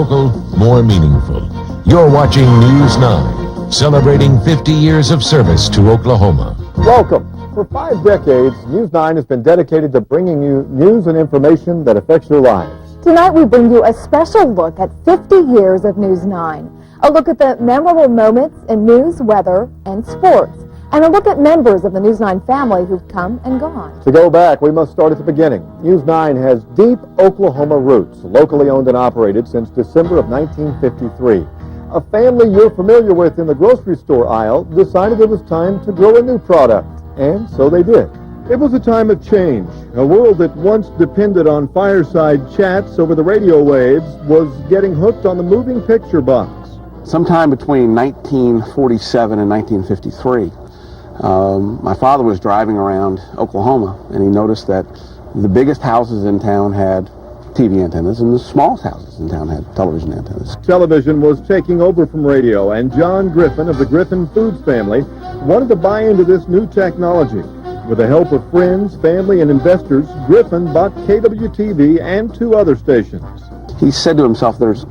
local, more meaningful. You're watching News 9, celebrating 50 years of service to Oklahoma. Welcome. For 5 decades, News 9 has been dedicated to bringing you news and information that affects your lives. Tonight we bring you a special look at 50 years of News 9. A look at the memorable moments in news, weather, and sports. And a look at members of the News 9 family who've come and gone. To go back, we must start at the beginning. News 9 has deep Oklahoma roots, locally owned and operated since December of 1953. A family you're familiar with in the grocery store aisle decided it was time to grow a new product, and so they did. It was a time of change. A world that once depended on fireside chats over the radio waves was getting hooked on the moving picture box. Sometime between 1947 and 1953, my father was driving around Oklahoma, and he noticed that the biggest houses in town had TV antennas, and the smallest houses in town had television antennas. Television was taking over from radio, and John Griffin of the Griffin Foods family wanted to buy into this new technology. With the help of friends, family, and investors, Griffin bought KWTV and 2 other stations. He said to himself, there's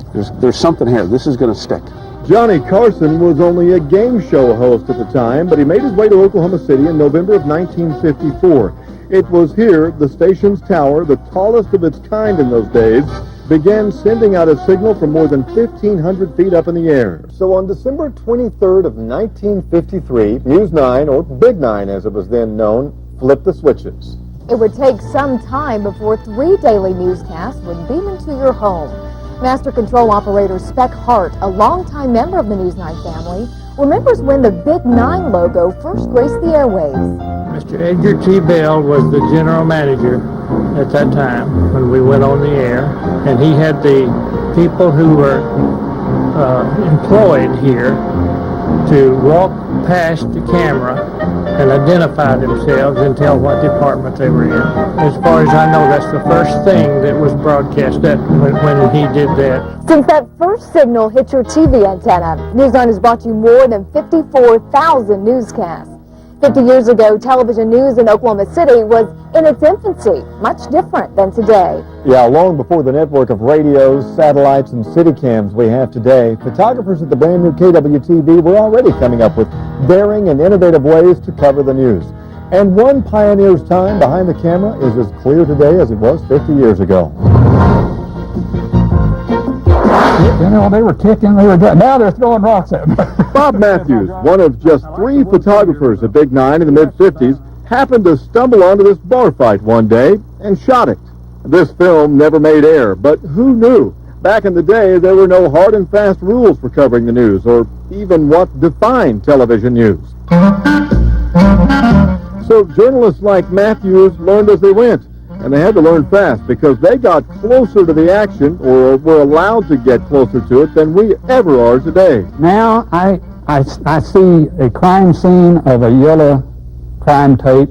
something here. This is going to stick. Johnny Carson was only a game show host at the time, but he made his way to Oklahoma City in November of 1954. It was here the station's tower, the tallest of its kind in those days, began sending out a signal from more than 1,500 feet up in the air. So on December 23rd of 1953, News 9, or Big 9 as it was then known, flipped the switches. It would take some time before 3 daily newscasts would beam into your home. Master Control Operator Spec Hart, a longtime member of the News 9 family, remembers when the Big 9 logo first graced the airwaves. Mr. Edgar T. Bell was the general manager at that time when we went on the air, and he had the people who were employed here to walk past the camera and identify themselves and tell what department they were in. As far as I know, that's the first thing that was broadcast when he did that. Since that first signal hit your TV antenna, News 9 has brought you more than 54,000 newscasts. 50 years ago, television news in Oklahoma City was in its infancy, much different than today. Yeah, long before the network of radios, satellites, and city cams we have today, photographers at the brand new KWTV were already coming up with daring and innovative ways to cover the news. And one pioneer's time behind the camera is as clear today as it was 50 years ago. You know, they were kicking, now they're throwing rocks at me. Bob Matthews, one of just 3 photographers at Big 9 in the mid-50s, happened to stumble onto this bar fight one day and shot it. This film never made air, but who knew? Back in the day, there were no hard and fast rules for covering the news, or even what defined television news. So journalists like Matthews learned as they went. And they had to learn fast because they got closer to the action, or were allowed to get closer to it, than we ever are today. Now I see a crime scene of a yellow crime tape,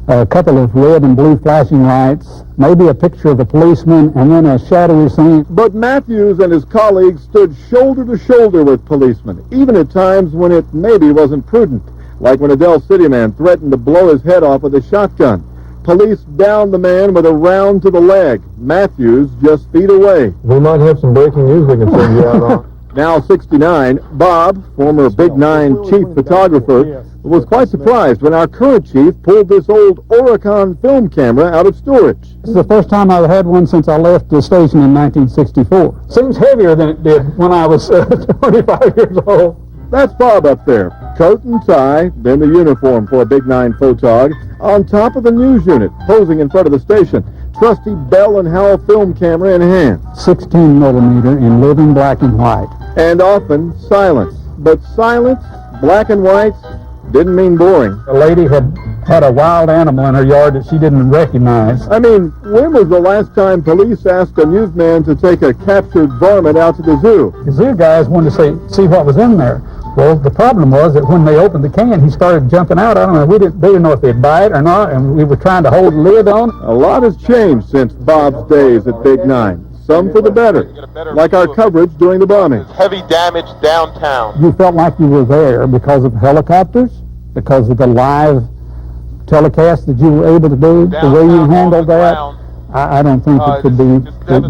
a couple of red and blue flashing lights, maybe a picture of a policeman, and then a shadowy scene. But Matthews and his colleagues stood shoulder to shoulder with policemen, even at times when it maybe wasn't prudent, like when a Del City man threatened to blow his head off with a shotgun. Police downed the man with a round to the leg. Matthews just feet away. We might have some breaking news we can send you out on. Now 69, Bob, former Big 9 chief photographer, was quite surprised when our current chief pulled this old Oricon film camera out of storage. This is the first time I've had one since I left the station in 1964. Seems heavier than it did when I was 25 years old. That's Bob up there. Coat and tie, then the uniform for a Big 9 photog, on top of the news unit, posing in front of the station. Trusty Bell & Howell film camera in hand. 16 millimeter in living black and white. And often silence. But silence, black and white, didn't mean boring. A lady had a wild animal in her yard that she didn't recognize. I mean, when was the last time police asked a newsman to take a captured varmint out to the zoo? The zoo guys wanted to see what was in there. Well, the problem was that when they opened the can, he started jumping out. I don't know, they didn't know if they'd buy it or not, and we were trying to hold the lid on. A lot has changed since Bob's days at Big 9. Some for the better, like our coverage during the bombing. Heavy damage downtown. You felt like you were there because of helicopters, because of the live telecast that you were able to do, the way you handled that. I don't think it could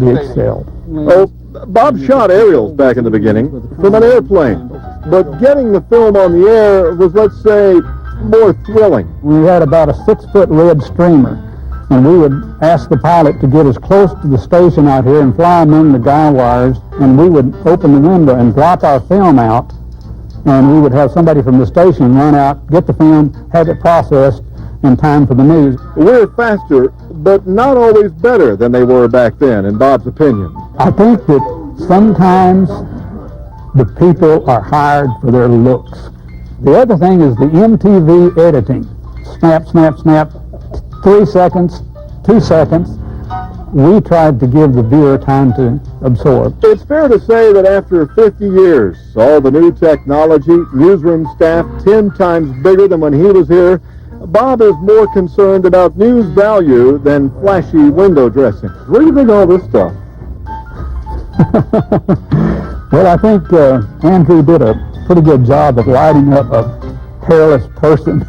be excelled. Oh, Bob shot aerials back in the beginning from an airplane, but getting the film on the air was, let's say, more thrilling. We had about a 6-foot red streamer, and we would ask the pilot to get as close to the station out here and fly among the guy wires, and we would open the window and drop our film out, and we would have somebody from the station run out, get the film, have it processed in time for the news. We're faster, but not always better than they were back then, in Bob's opinion. I think that sometimes the people are hired for their looks. The other thing is the MTV editing. Snap, snap, snap, 3 seconds, 2 seconds. We tried to give the viewer time to absorb. It's fair to say that after 50 years, all the new technology, newsroom staff 10 times bigger than when he was here, Bob is more concerned about news value than flashy window dressing. Where do you think all this stuff? Well, I think Andrew did a pretty good job of lighting up a hairless person.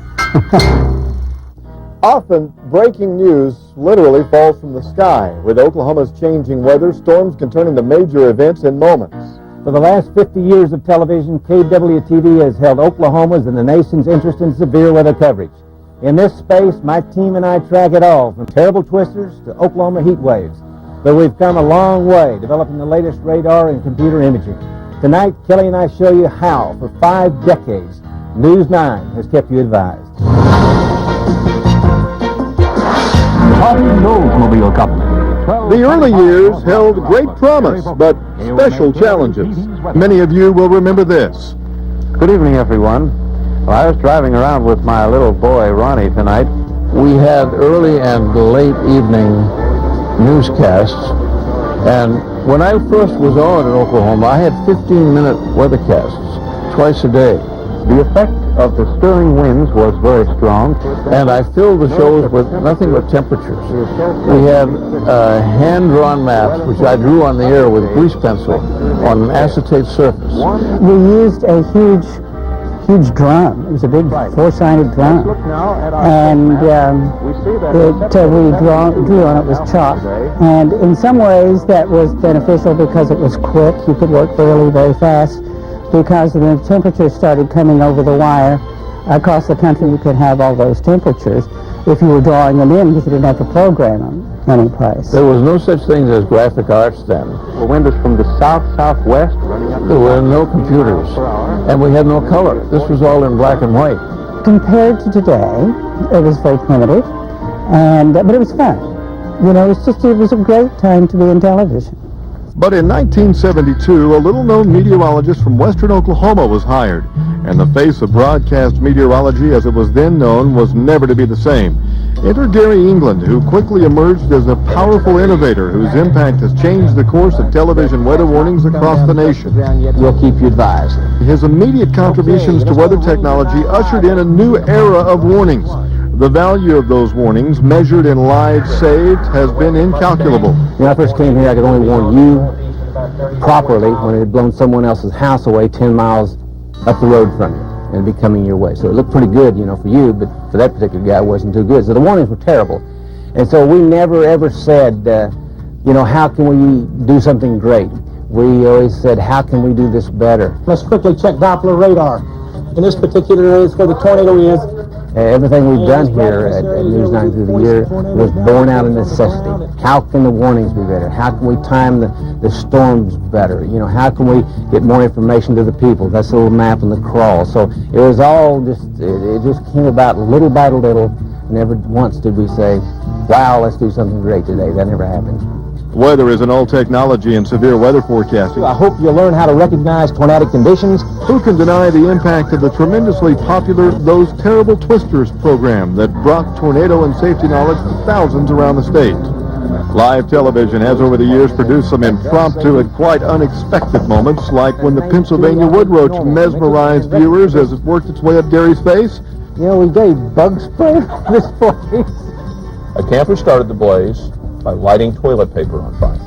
Often, breaking news literally falls from the sky. With Oklahoma's changing weather, storms can turn into major events in moments. For the last 50 years of television, KWTV has held Oklahoma's and the nation's interest in severe weather coverage. In this space, my team and I track it all, from terrible twisters to Oklahoma heat waves. But we've come a long way, developing the latest radar and computer imaging. Tonight, Kelly and I show you how, for 5 decades, News 9 has kept you advised. The early years held great promise, but special challenges. Many of you will remember this. Good evening, everyone. Well, I was driving around with my little boy, Ronnie, tonight. We had early and late evening newscasts, and when I first was on in Oklahoma, I had 15-minute weathercasts twice a day. The effect of the stirring winds was very strong, and I filled the shows with nothing but temperatures. We had hand-drawn maps, which I drew on the air with grease pencil on an acetate surface. We used a huge drum. It was a big four-sided drum, and we drew on it with chalk. And in some ways that was beneficial because it was quick. You could work very fast. Because when the temperatures started coming over the wire across the country, you could have all those temperatures if you were drawing them in, because you didn't have to program them anyplace. There was no such thing as graphic arts then. The wind was from the south-southwest running up. There were no computers, and we had no color. This was all in black and white. Compared to today, it was very primitive, but it was fun. You know, it was a great time to be in television. But in 1972, a little-known meteorologist from western Oklahoma was hired, and the face of broadcast meteorology as it was then known was never to be the same. Enter Gary England, who quickly emerged as a powerful innovator whose impact has changed the course of television weather warnings across the nation. We'll keep you advised. His immediate contributions to weather technology ushered in a new era of warnings. The value of those warnings, measured in lives saved, has been incalculable. When I first came here, I could only warn you properly when it had blown someone else's house away 10 miles up the road from you and it'd be coming your way. So it looked pretty good, for you, but for that particular guy, it wasn't too good. So the warnings were terrible. And so we never, ever said, how can we do something great? We always said, how can we do this better? Let's quickly check Doppler radar. In this particular area is where the tornado is. Everything we've done here at News 9 through the year was born out of necessity. How can the warnings be better? How can we time the storms better? How can we get more information to the people? That's the little map and the crawl. So it was all it just came about little by little. Never once did we say, wow, let's do something great today. That never happened. Weather is an old technology in severe weather forecasting. I hope you'll learn how to recognize tornadic conditions. Who can deny the impact of the tremendously popular Those Terrible Twisters program that brought tornado and safety knowledge to thousands around the state? Live television has over the years produced some impromptu and quite unexpected moments, like when the Pennsylvania wood roach mesmerized viewers as it worked its way up Gary's face. We gave bug spray this place. A camper started the blaze by lighting toilet paper on fire.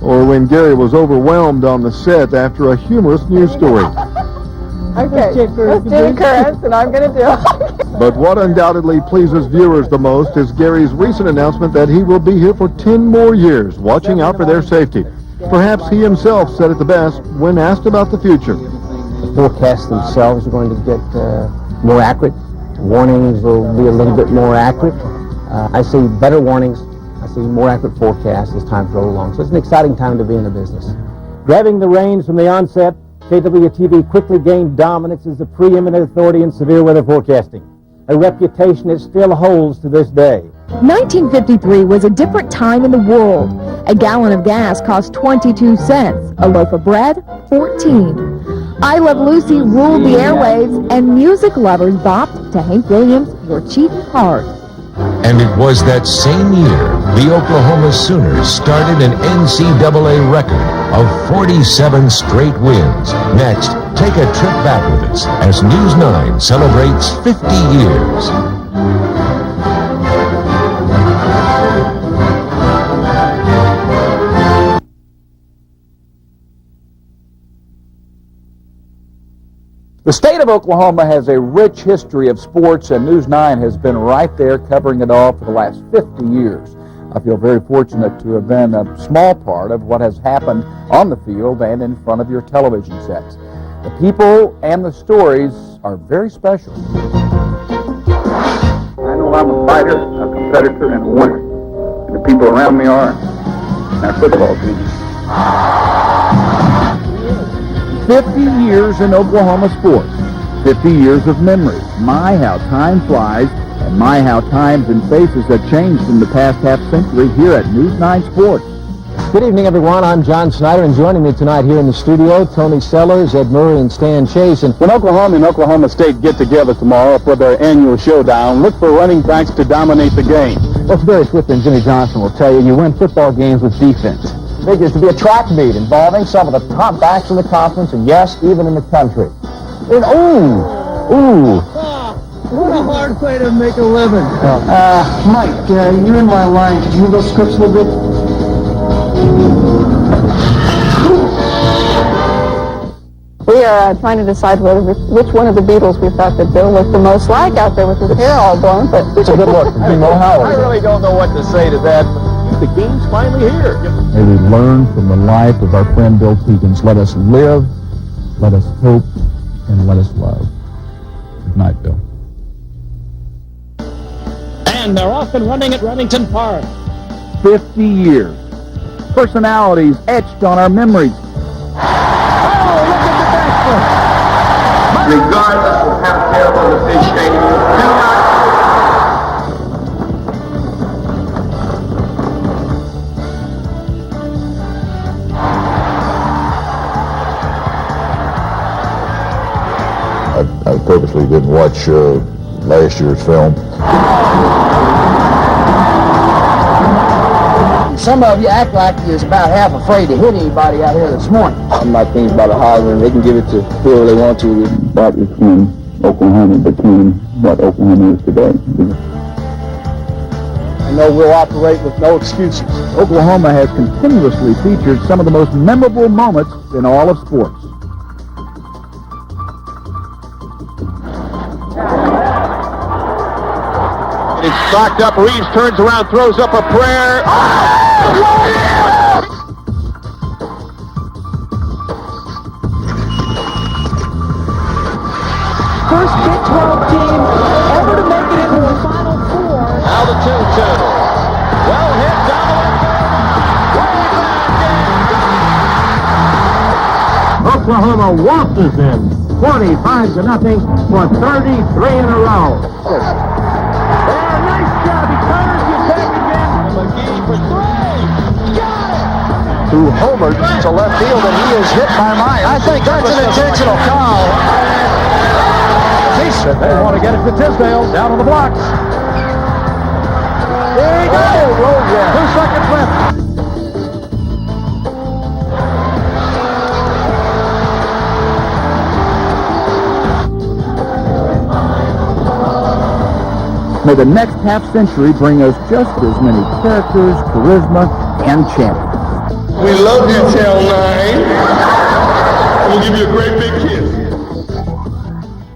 Or when Gary was overwhelmed on the set after a humorous news story. Okay, let's do currents, and I'm going to do it. But what undoubtedly pleases viewers the most is Gary's recent announcement that he will be here for 10 more years, watching out for their safety. Perhaps he himself said it the best when asked about the future. The forecasts themselves are going to get more accurate. Warnings will be a little bit more accurate. I see better warnings. I see more accurate forecasts as time goes along. So it's an exciting time to be in the business. Grabbing the reins from the onset, KWTV quickly gained dominance as the preeminent authority in severe weather forecasting, a reputation it still holds to this day. 1953 was a different time in the world. A gallon of gas cost 22 cents, a loaf of bread, 14. I Love Lucy ruled the airwaves, and music lovers bopped to Hank Williams' Your Cheap Heart. And it was that same year the Oklahoma Sooners started an NCAA record of 47 straight wins. Next, take a trip back with us as News 9 celebrates 50 years. The state of Oklahoma has a rich history of sports, and News 9 has been right there covering it all for the last 50 years. I feel very fortunate to have been a small part of what has happened on the field and in front of your television sets. The people and the stories are very special. I know I'm a fighter, a competitor, and a winner. And the people around me are, and our football team. 50 years in Oklahoma sports, 50 years of memories. My, how time flies, and my, how times and faces have changed in the past half-century here at News 9 Sports. Good evening, everyone. I'm John Snider, and joining me tonight here in the studio, Tony Sellers, Ed Murray, and Stan Chase. And when Oklahoma and Oklahoma State get together tomorrow for their annual showdown, look for running backs to dominate the game. Well, Barry Swift and Jimmy Johnson will tell you, you win football games with defense. Figures to be a track meet involving some of the top backs in the conference, and yes, even in the country. And What a hard way to make a living. Mike, you're in my line. Could you move those scripts a little bit? We are trying to decide which one of the Beatles we thought that Bill looked the most like out there with his hair all blown, but it's a good look. I really don't know what to say to that. The game's finally here. May we learn from the life of our friend Bill Peekins. Let us live, let us hope, and let us love. Good night, Bill. And they're off and running at Remington Park. 50 years. Personalities etched on our memories. Regardless of how terrible the officiating, do not. I purposely didn't watch last year's film. Some of you act like you're about half afraid to hit anybody out here this morning. My team's about to holler, and they can give it to whoever they want to. That is when Oklahoma became what Oklahoma is today. I know we'll operate with no excuses. Oklahoma has continuously featured some of the most memorable moments in all of sports. It's stocked up. Reeves turns around, throws up a prayer. First Big 12 team ever to make it into the Final Four. Now the 2-2. Well hit, Oklahoma waltzes in 25-0 for 33 in a row. Nice job. He counters the attack again. McGee for three. Got it. Who homered to left field, and he is hit by Myers. I think that's an intentional foul. They want to get it to Tisdale, down on the blocks. There he goes. 2 seconds left. May the next half-century bring us just as many characters, charisma, and champions. We love you, Channel 9. We'll give you a great big kiss.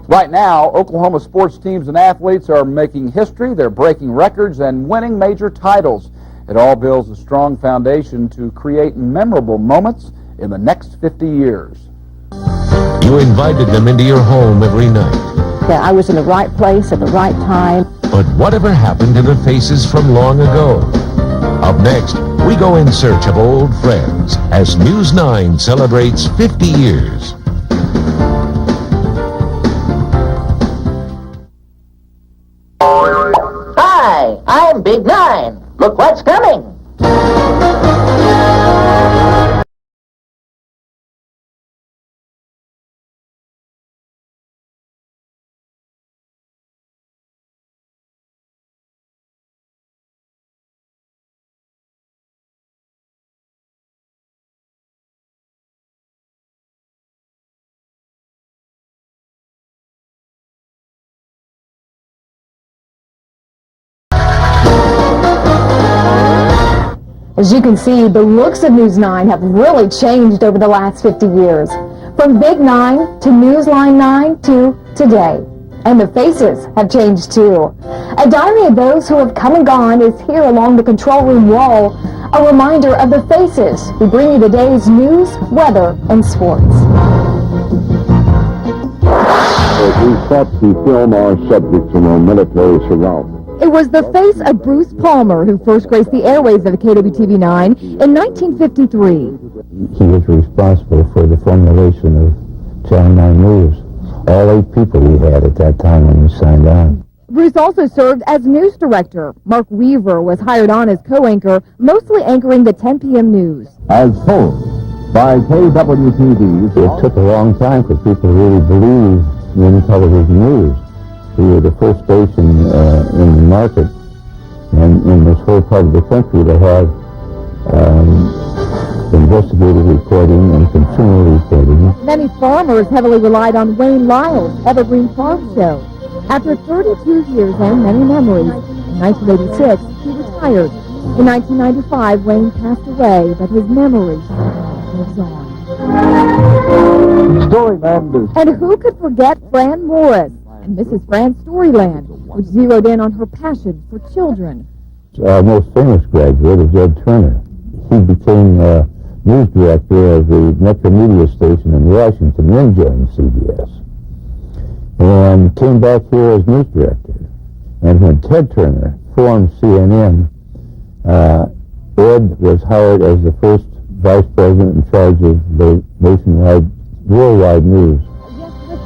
Right now, Oklahoma sports teams and athletes are making history. They're breaking records and winning major titles. It all builds a strong foundation to create memorable moments in the next 50 years. You invited them into your home every night. That I was in the right place at the right time. But whatever happened to the faces from long ago? Up next, we go in search of old friends as News 9 celebrates 50 years. Hi, I'm Big 9. Look what's coming. As you can see, the looks of News 9 have really changed over the last 50 years. From Big 9 to Newsline 9 to today. And the faces have changed too. A diary of those who have come and gone is here along the control room wall. A reminder of the faces who bring you the day's news, weather, and sports. We sought to film our subjects in our military surroundings. It was the face of Bruce Palmer who first graced the airways of KWTV 9 in 1953. He was responsible for the formulation of Channel 9 News. All 8 people we had at that time when we signed on. Bruce also served as news director. Mark Weaver was hired on as co-anchor, mostly anchoring the 10 p.m. news. As told by KWTV, it took a long time for people to really believe in television news. We were the first station in the market and in this whole part of the country to have investigative reporting and consumer reporting. Many farmers heavily relied on Wayne Lyle's Evergreen Farm Show. After 32 years and many memories, in 1986, he retired. In 1995, Wayne passed away, but his memory lives on. Storyland. And who could forget Fran Morris and Mrs. Fran's Storyland, which zeroed in on her passion for children. Our most famous graduate is Ed Turner. He became news director of the Metro Media Station in Washington, then joined CBS, and came back here as news director. And when Ted Turner formed CNN, Ed was hired as the first vice president in charge of the nationwide, worldwide news.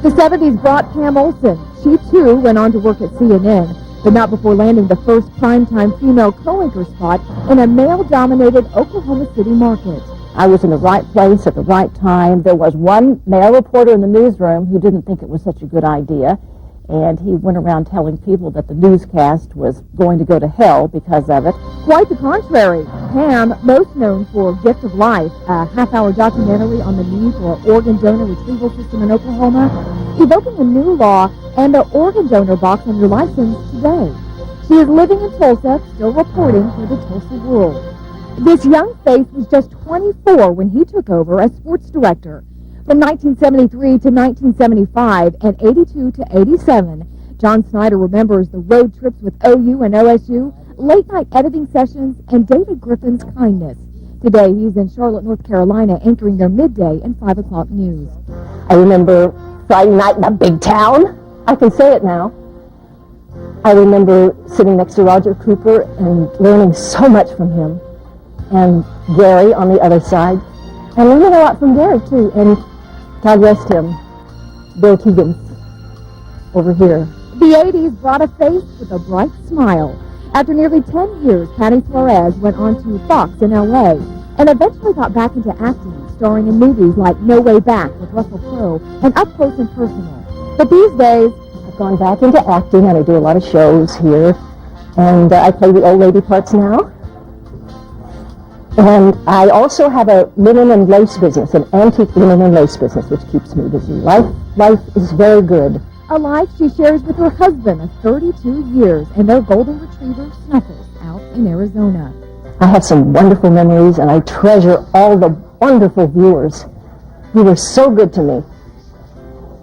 The 70s brought Pam Olsen. She, too, went on to work at CNN, but not before landing the first primetime female co-anchor spot in a male-dominated Oklahoma City market. I was in the right place at the right time. There was one male reporter in the newsroom who didn't think it was such a good idea, and he went around telling people that the newscast was going to go to hell because of it. Quite the contrary. Pam, most known for Gift of Life, a half-hour documentary on the need for an organ donor retrieval system in Oklahoma, evoking a new law and the organ donor box on your license today. She is living in Tulsa, still reporting for the Tulsa World. This young face was just 24 when he took over as sports director. From 1973 to 1975 and 82 to 87, John Snider remembers the road trips with OU and OSU, late-night editing sessions, and David Griffin's kindness. Today, he's in Charlotte, North Carolina, anchoring their midday and 5 o'clock news. I remember Friday night in the big town. I can say it now. I remember sitting next to Roger Cooper and learning so much from him. And Gary on the other side. And learning a lot from Gary, too. And God rest him, Bill Keegan's over here. The 80s brought a face with a bright smile. After nearly 10 years, Patty Flores went on to Fox in L.A. and eventually got back into acting, starring in movies like No Way Back with Russell Crowe and Up Close and Personal. But these days, I've gone back into acting, and I do a lot of shows here. And I play the old lady parts now. And I also have a linen and lace business, an antique linen and lace business, which keeps me busy. Life is very good. A life she shares with her husband of 32 years and their golden retriever, Snuffles, out in Arizona. I have some wonderful memories, and I treasure all the wonderful viewers who were so good to me.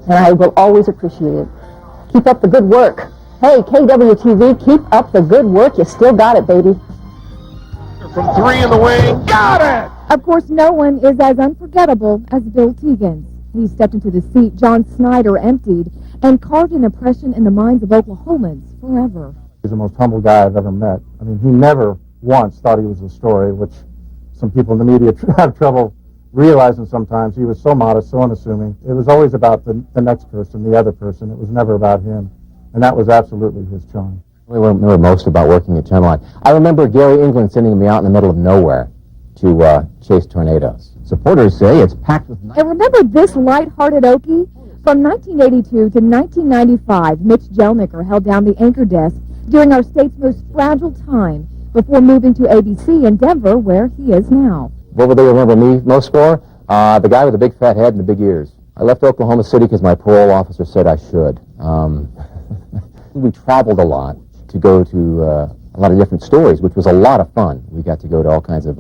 And I will always appreciate it. Keep up the good work. Hey, KWTV, keep up the good work. You still got it, baby. from 3 in the wing. Got it! Of course, no one is as unforgettable as Bill Teagan. He stepped into the seat John Snider emptied and carved an impression in the minds of Oklahomans forever. He's the most humble guy I've ever met. I mean, he never once thought he was a story, which some people in the media have trouble realizing sometimes. He was so modest, so unassuming. It was always about the next person, the other person. It was never about him. And that was absolutely his charm. I remember most about working at Channel 9. I remember Gary England sending me out in the middle of nowhere to chase tornadoes. Supporters say it's packed with... And remember this light-hearted Okie? From 1982 to 1995, Mitch Jelniker held down the anchor desk during our state's most fragile time before moving to ABC in Denver, where he is now. What would they remember me most for? The guy with the big fat head and the big ears. I left Oklahoma City because my parole officer said I should. We traveled a lot to go to a lot of different stories, which was a lot of fun. We got to go to all kinds of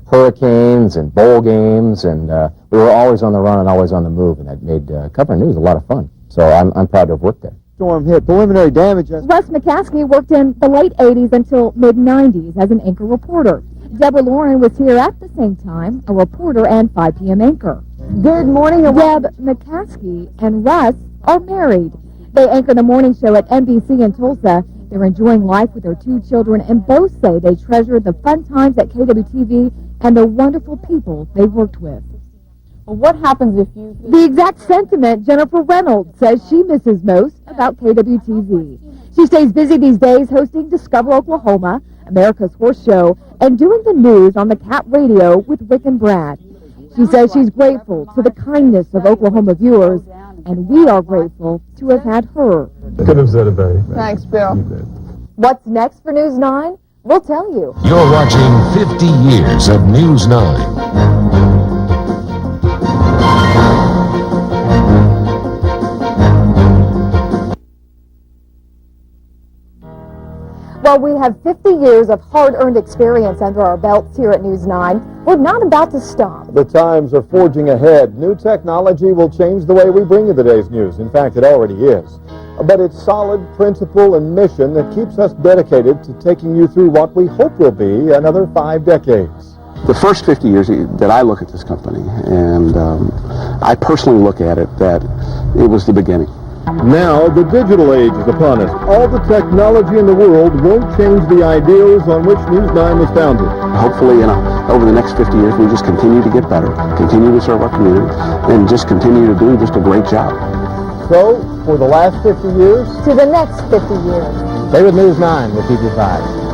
hurricanes and bowl games, and we were always on the run and always on the move, and that made covering news a lot of fun. So I'm proud to have worked there. Storm hit. Preliminary damage. Russ McCaskey worked in the late 80s until mid-90s as an anchor reporter. Deborah Lauren was here at the same time, a reporter and 5 p.m. anchor. Good morning. Deb McCaskey and Russ are married. They anchor the morning show at NBC in Tulsa. They're enjoying life with their 2 children, and both say they treasure the fun times at KWTV and the wonderful people they've worked with. Well, what happens if you... The exact sentiment Jennifer Reynolds says she misses most about KWTV. She stays busy these days hosting Discover Oklahoma, America's Horse Show, and doing the news on the Cat Radio with Rick and Brad. She says she's grateful to the kindness of Oklahoma viewers, and we are grateful to have had her. Couldn't have said it better. Thanks, Bill. What's next for News 9? We'll tell you. You're watching 50 years of News 9. While we have 50 years of hard-earned experience under our belts here at News 9, we're not about to stop. The times are forging ahead. New technology will change the way we bring you the day's news. In fact, it already is. But it's solid principle and mission that keeps us dedicated to taking you through what we hope will be another 5 decades. The first 50 years that I look at this company, and I personally look at it, that it was the beginning. Now, the digital age is upon us. All the technology in the world won't change the ideals on which News 9 was founded. Hopefully, over the next 50 years, we just continue to get better, continue to serve our community, and just continue to do just a great job. So, for the last 50 years, to the next 50 years. Stay with News 9. We'll keep you 5.